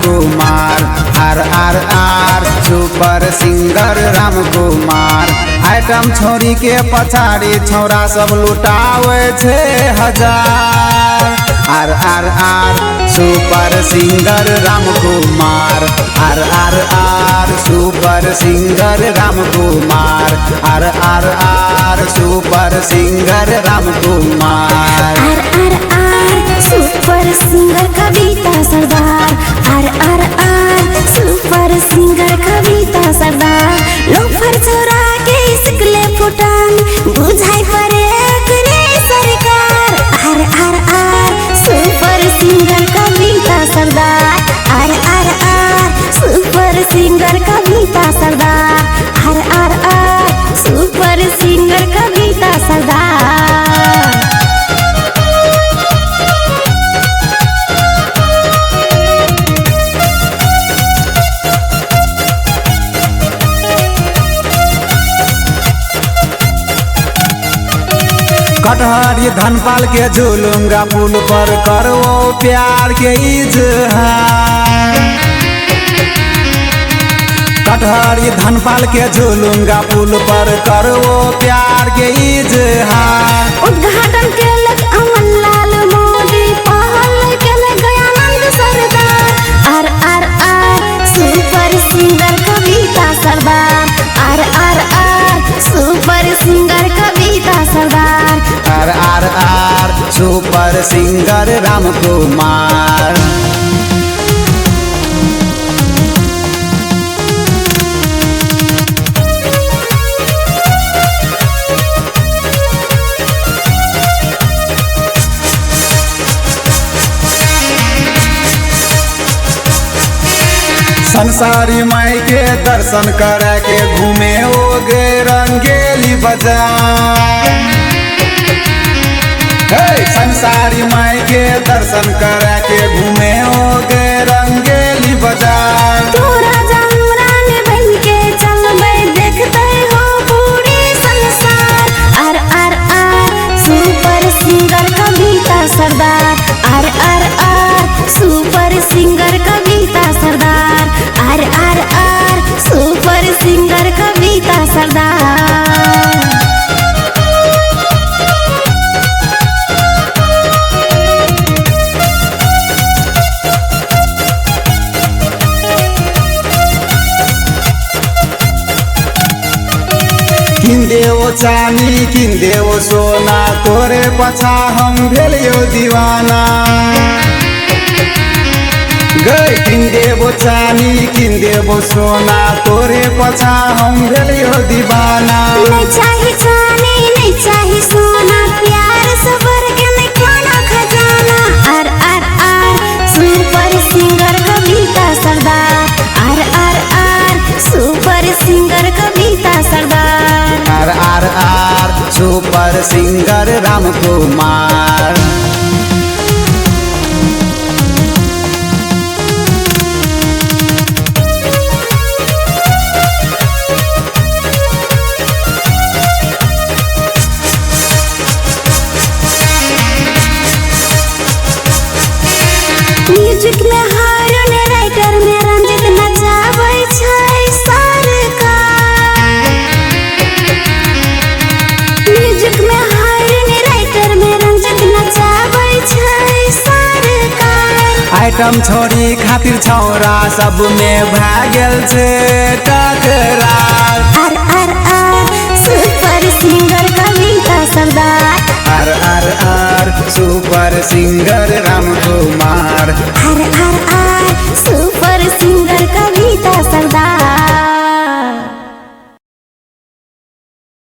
Kumar. RRR super singer Ram Kumar. Item छोरी के पछाड़ी छौरा सब लुटावे 6000। RRR super singer Ram Kumar. RRR super singer Ram Kumar. RRR super singer Ram Kumar. RRR super singer Kavita Sardar. RRR super singer Kavita सरदार। लोफर चोरा के स्कूले फुटान बुझाई परे करे सरकार। RRR super singer Kavita Sardar. RRR super singer Kavita Sardar. RRR super singer Kavita सरदार। कटहरी धनपाल के झूलूंगा पुल पर करो प्यार के इजहार। कटहरी धनपाल के झूलूंगा पुल पर करो प्यार के इजहार। उद्घाटन के लग अमन लाल मोदी पहल के लग गयानंद सरदार। RRR super singer Kavita Sardar. RRR super singer Kavita Sardar. RRR super singer Ram Kumar. संसारी माई के दर्शन करे के घूमे ओगे रंगेली बाजार। संसारी माई के दर्शन करे के घूमे ओगे रंगेली बाजार। तोरा जामरान बन के चलबे देखते हो पूरी संसार। RRR super singer Kavita Sardar. RRR super singer Kavita Sardar. RRR super singer Kavita सरदार। किन देवो चानी किन देवो सोना तोरे पछा हम भेलियो दीवाना। गई किन देवो चानी किन देवो सोना तोरे पछा हम भेलियो दीवाना। नहीं चाही चानी नहीं चाही सोना प्यार सबर के में खाना खजाना। RRR super singer Kavita Sardar. RRR super singer Kavita Sardar. RRR super singer Ram Kumar. Music में हारून राइटर में रंजित नचाबै छै सरकार। म्यूजिक में हारून राइटर में रंजित नचाबै छै सरकार। आइटम छोरी खातिर छौरा सब में भए गेल छै टकरार। RRR super singer Kavita Sardar. RRR super singer Ram Kumar. RRR